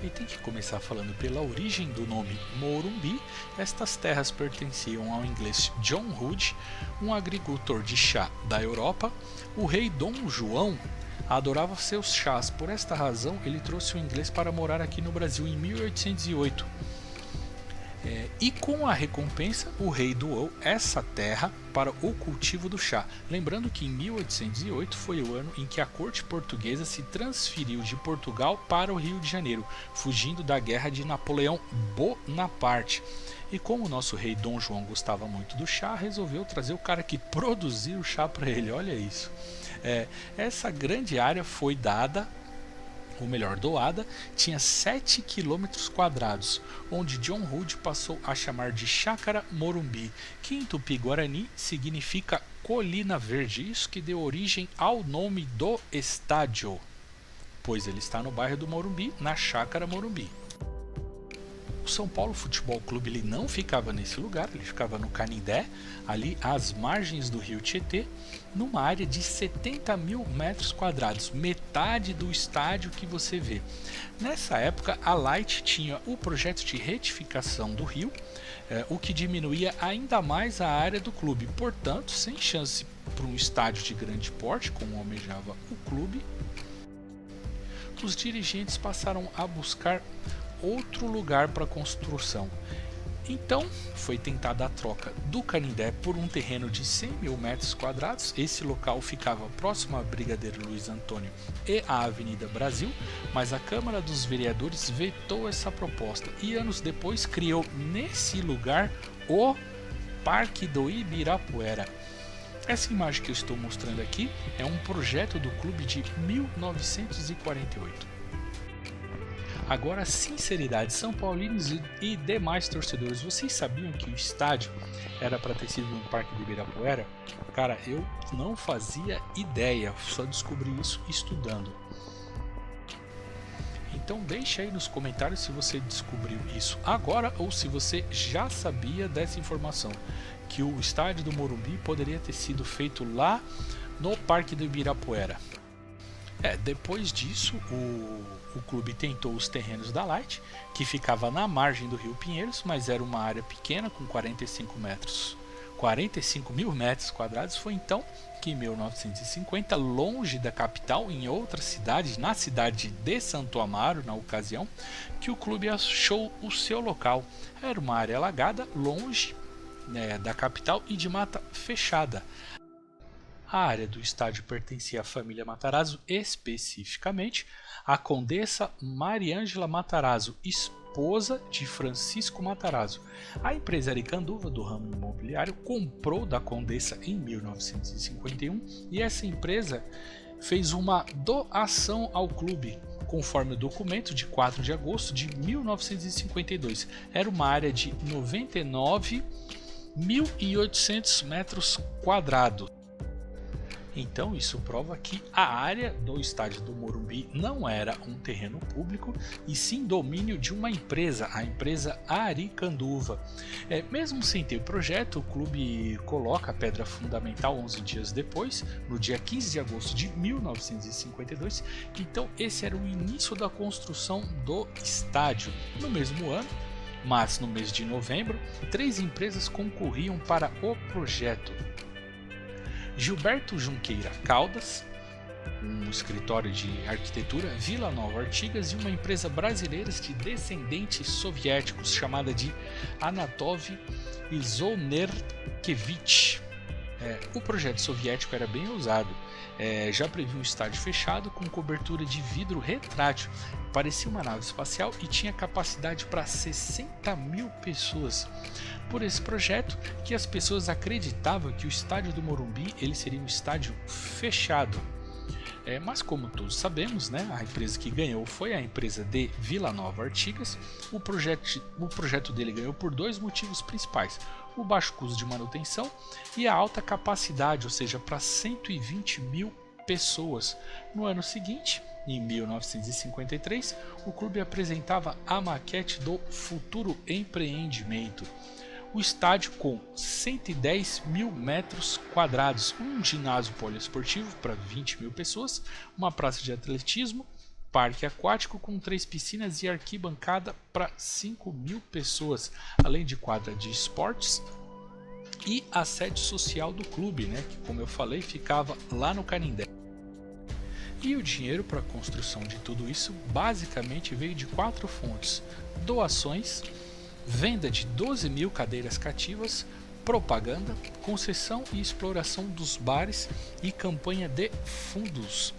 E tem que começar falando pela origem do nome Morumbi. Estas terras pertenciam ao inglês John Hood, um agricultor de chá da Europa. O rei Dom João adorava seus chás, por esta razão ele trouxe o inglês para morar aqui no Brasil em 1808. E com a recompensa, o rei doou essa terra para o cultivo do chá. Lembrando que em 1808 foi o ano em que a corte portuguesa se transferiu de Portugal para o Rio de Janeiro, fugindo da guerra de Napoleão Bonaparte. E como o nosso rei Dom João gostava muito do chá, resolveu trazer o cara que produziu o chá para ele. Olha isso. Essa grande área foi dada, ou melhor, doada, tinha 7 quilômetros quadrados, onde John Hood passou a chamar de Chácara Morumbi, que em Tupi-Guarani significa colina verde, isso que deu origem ao nome do estádio, pois ele está no bairro do Morumbi, na Chácara Morumbi. O São Paulo Futebol Clube ele não ficava nesse lugar, ele ficava no Canindé, ali às margens do rio Tietê, numa área de 70 mil metros quadrados, metade do estádio que você vê. Nessa época, a Light tinha o projeto de retificação do rio, o que diminuía ainda mais a área do clube, portanto, sem chance para um estádio de grande porte, como almejava o clube, os dirigentes passaram a buscar outro lugar para construção. Então foi tentada a troca do Canindé por um terreno de 100 mil metros quadrados. Esse local ficava próximo à Brigadeiro Luiz Antônio e à Avenida Brasil, mas a Câmara dos Vereadores vetou essa proposta e anos depois criou nesse lugar o Parque do Ibirapuera. Essa imagem que eu estou mostrando aqui é um projeto do clube de 1948. Agora, sinceridade, São Paulinos e demais torcedores, vocês sabiam que o estádio era para ter sido no Parque do Ibirapuera? Cara, eu não fazia ideia, só descobri isso estudando. Então deixa aí nos comentários se você descobriu isso agora ou se você já sabia dessa informação, que o estádio do Morumbi poderia ter sido feito lá no Parque do Ibirapuera. Depois disso, o clube tentou os terrenos da Light, que ficava na margem do Rio Pinheiros, mas era uma área pequena com 45 mil metros quadrados. Foi então que em 1950, longe da capital, em outra cidade, na cidade de Santo Amaro, na ocasião, que o clube achou o seu local. Era uma área alagada, longe da capital e de mata fechada. A área do estádio pertencia à família Matarazzo, especificamente a Condessa Mariângela Matarazzo, esposa de Francisco Matarazzo. A empresa Aricanduva, do ramo imobiliário, comprou da Condessa em 1951 e essa empresa fez uma doação ao clube, conforme o documento de 4 de agosto de 1952. Era uma área de 99.800 metros quadrados. Então isso prova que a área do estádio do Morumbi não era um terreno público e sim domínio de uma empresa, a empresa Aricanduva. Mesmo sem ter o projeto, o clube coloca a pedra fundamental 11 dias depois, no dia 15 de agosto de 1952. Então esse era o início da construção do estádio. No mesmo ano, mas no mês de novembro, 3 empresas concorriam para o projeto. Gilberto Junqueira Caldas, um escritório de arquitetura, Vila Nova Artigas e uma empresa brasileira de descendentes soviéticos chamada de Anatov Izonerkevich. O projeto soviético era bem ousado, já previa um estádio fechado com cobertura de vidro retrátil, parecia uma nave espacial e tinha capacidade para 60 mil pessoas. Por esse projeto que as pessoas acreditavam que o estádio do Morumbi ele seria um estádio fechado. Mas como todos sabemos, a empresa que ganhou foi a empresa de Vila Nova Artigas. O projeto dele ganhou por 2 motivos principais: o baixo custo de manutenção e a alta capacidade, ou seja, para 120 mil pessoas. No ano seguinte, em 1953, o clube apresentava a maquete do futuro empreendimento. O estádio com 110 mil metros quadrados, um ginásio poliesportivo para 20 mil pessoas, uma praça de atletismo parque aquático com 3 piscinas e arquibancada para 5.000 pessoas, além de quadra de esportes e a sede social do clube, né, que, como eu falei, ficava lá no Canindé. E o dinheiro para a construção de tudo isso basicamente veio de 4 fontes: doações, venda de 12.000 cadeiras cativas, propaganda, concessão e exploração dos bares e campanha de fundos.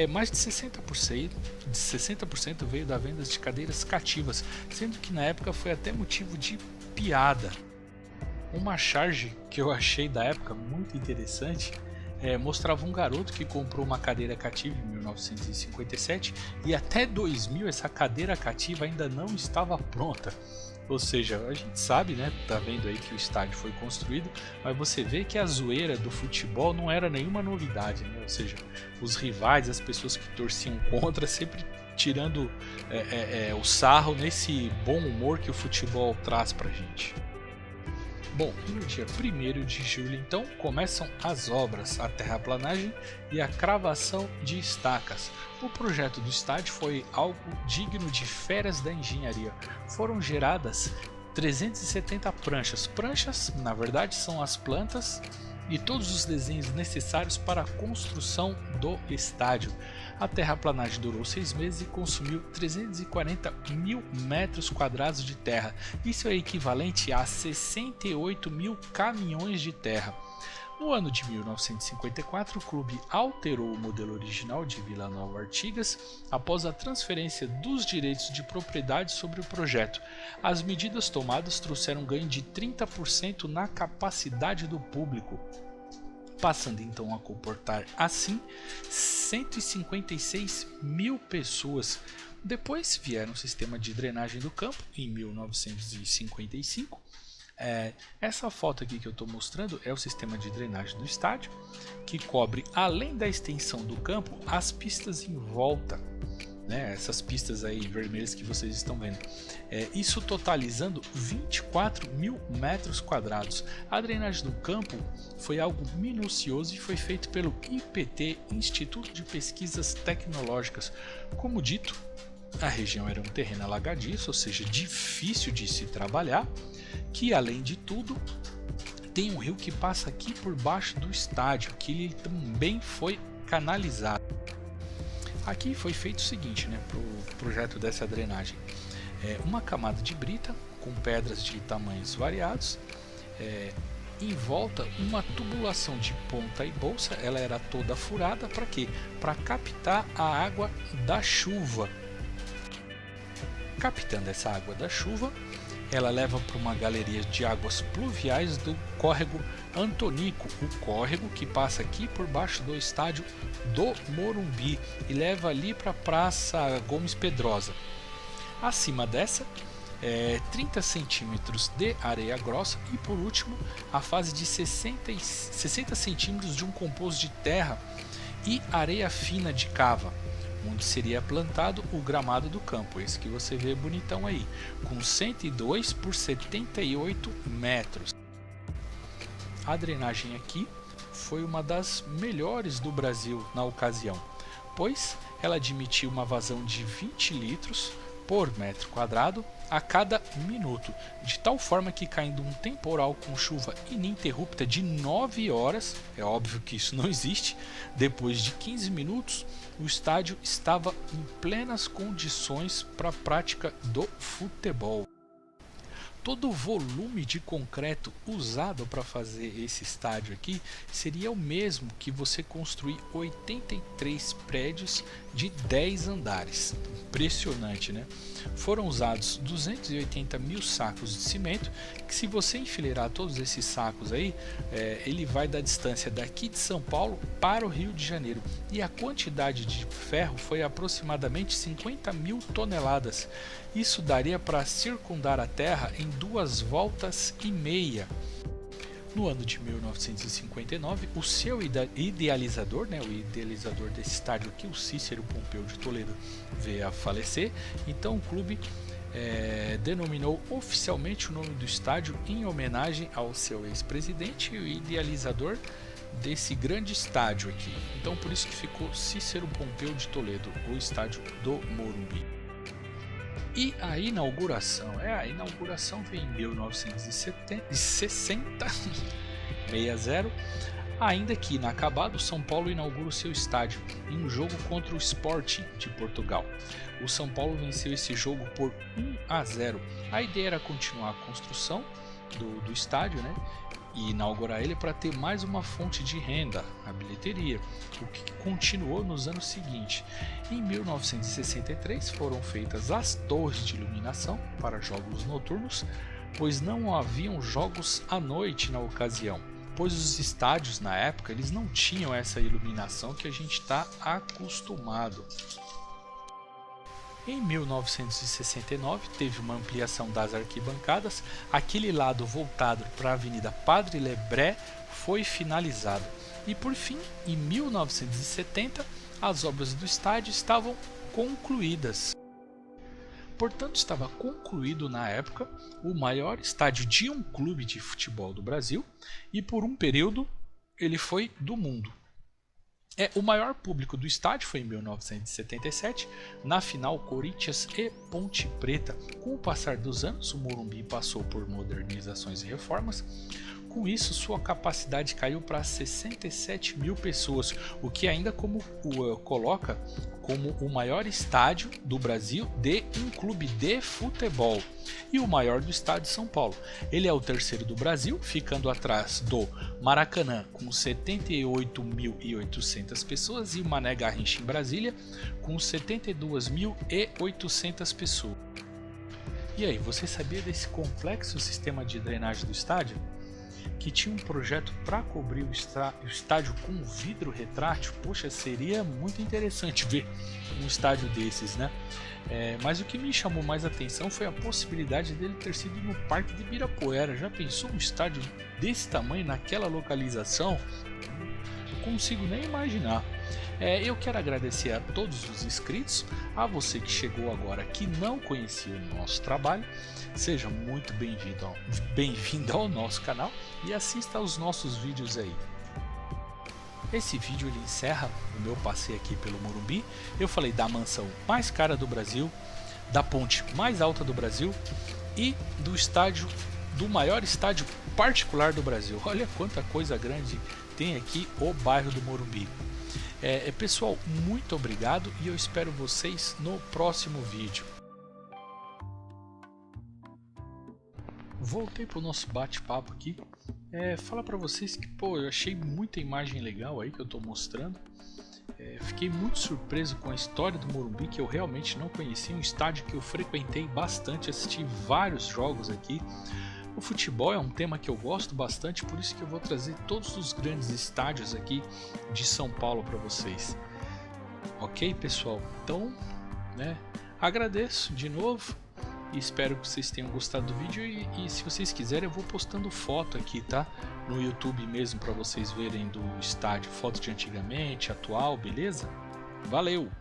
Mais de 60% veio da venda de cadeiras cativas, sendo que na época foi até motivo de piada. Uma charge que eu achei da época muito interessante mostrava um garoto que comprou uma cadeira cativa em 1957 e até 2000 essa cadeira cativa ainda não estava pronta. Ou seja, a gente sabe, né, tá vendo aí que o estádio foi construído, mas você vê que a zoeira do futebol não era nenhuma novidade, né? Ou seja, os rivais, as pessoas que torciam contra, sempre tirando o sarro nesse bom humor que o futebol traz pra gente. Bom, e no dia 1º de julho então começam as obras, a terraplanagem e a cravação de estacas. O projeto do estádio foi algo digno de feras da engenharia. Foram geradas 370 pranchas. Pranchas, na verdade, são as plantas e todos os desenhos necessários para a construção do estádio. A terraplanagem durou 6 meses e consumiu 340.000 metros quadrados de terra. Isso é equivalente a 68.000 caminhões de terra. No ano de 1954, o clube alterou o modelo original de Vila Nova Artigas após a transferência dos direitos de propriedade sobre o projeto. As medidas tomadas trouxeram ganho de 30% na capacidade do público, passando então a comportar assim 156.000 pessoas. Depois vieram o sistema de drenagem do campo em 1955. Essa foto aqui que eu estou mostrando é o sistema de drenagem do estádio, que cobre, além da extensão do campo, as pistas em volta, né? Essas pistas aí vermelhas que vocês estão vendo, isso totalizando 24.000 metros quadrados. A drenagem do campo foi algo minucioso e foi feito pelo IPT, Instituto de Pesquisas Tecnológicas. Como dito, a região era um terreno alagadiço, ou seja, difícil de se trabalhar, que além de tudo tem um rio que passa aqui por baixo do estádio, que ele também foi canalizado. Aqui foi feito o seguinte, né, para o projeto dessa drenagem: uma camada de brita com pedras de tamanhos variados, em volta uma tubulação de ponta e bolsa. Ela era toda furada para quê? Para captar a água da chuva. Captando essa água da chuva, ela leva para uma galeria de águas pluviais do córrego Antonico, o córrego que passa aqui por baixo do estádio do Morumbi e leva ali para a Praça Gomes Pedrosa. Acima dessa, 30 centímetros de areia grossa e, por último, a fase de 60 centímetros de um composto de terra e areia fina de cava, onde seria plantado o gramado do campo, esse que você vê bonitão aí, com 102 por 78 metros. A drenagem aqui foi uma das melhores do Brasil na ocasião, pois ela admitiu uma vazão de 20 litros por metro quadrado a cada minuto, de tal forma que, caindo um temporal com chuva ininterrupta de 9 horas, é óbvio que isso não existe, depois de 15 minutos o estádio estava em plenas condições para a prática do futebol. Todo o volume de concreto usado para fazer esse estádio aqui seria o mesmo que você construir 83 prédios de 10 andares. Impressionante, né? Foram usados 280.000 sacos de cimento, que, se você enfileirar todos esses sacos aí, ele vai da distância daqui de São Paulo para o Rio de Janeiro. E a quantidade de ferro foi aproximadamente 50.000 toneladas. Isso daria para circundar a Terra em 2 voltas e meia. No ano de 1959, o seu idealizador, o idealizador desse estádio aqui, o Cícero Pompeu de Toledo, veio a falecer. Então o clube denominou oficialmente o nome do estádio em homenagem ao seu ex-presidente e o idealizador, desse grande estádio aqui. Então por isso que ficou Cícero Pompeu de Toledo, o estádio do Morumbi. E a inauguração veio em 1960, 60, ainda que inacabado, São Paulo inaugura o seu estádio em um jogo contra o Sporting de Portugal. O São Paulo venceu esse jogo por 1-0. A ideia era continuar a construção do estádio, né? E inaugurar ele para ter mais uma fonte de renda, a bilheteria, o que continuou nos anos seguintes. Em 1963 foram feitas as torres de iluminação para jogos noturnos, pois não haviam jogos à noite na ocasião, pois os estádios na época eles não tinham essa iluminação que a gente está acostumado. Em 1969 teve uma ampliação das arquibancadas, aquele lado voltado para a Avenida Padre Lebré foi finalizado. E por fim, em 1970, as obras do estádio estavam concluídas. Portanto, estava concluído na época o maior estádio de um clube de futebol do Brasil e por um período ele foi do mundo. O maior público do estádio foi em 1977, na final Corinthians e Ponte Preta. Com o passar dos anos, o Morumbi passou por modernizações e reformas. Com isso, sua capacidade caiu para 67 mil pessoas, o que ainda coloca como o maior estádio do Brasil de um clube de futebol e o maior do estado de São Paulo. Ele é o terceiro do Brasil, ficando atrás do Maracanã com 78.800 pessoas e o Mané Garrincha em Brasília com 72.800 pessoas. E aí, você sabia desse complexo sistema de drenagem do estádio? Que tinha um projeto para cobrir o estádio com vidro retrátil? Poxa, seria muito interessante ver um estádio desses, né? Mas o que me chamou mais atenção foi a possibilidade dele ter sido no Parque de Ibirapuera. Já pensou um estádio desse tamanho naquela localização? Não consigo nem imaginar. Eu quero agradecer a todos os inscritos, a você que chegou agora que não conhecia o nosso trabalho, seja muito bem-vindo ao nosso canal e assista aos nossos vídeos aí. Esse vídeo ele encerra o meu passeio aqui pelo Morumbi. Eu falei da mansão mais cara do Brasil, da ponte mais alta do Brasil e do maior estádio particular do Brasil. Olha quanta coisa grande tem aqui o bairro do Morumbi. Pessoal, muito obrigado e eu espero vocês no próximo vídeo. Voltei para o nosso bate-papo aqui. Falar para vocês que eu achei muita imagem legal aí que eu estou mostrando. Fiquei muito surpreso com a história do Morumbi, que eu realmente não conhecia. Um estádio que eu frequentei bastante, assisti vários jogos aqui. O futebol é um tema que eu gosto bastante, por isso que eu vou trazer todos os grandes estádios aqui de São Paulo para vocês. Ok, pessoal? Então, agradeço de novo e espero que vocês tenham gostado do vídeo e se vocês quiserem eu vou postando foto aqui, tá? No YouTube mesmo para vocês verem do estádio, foto de antigamente, atual, beleza? Valeu!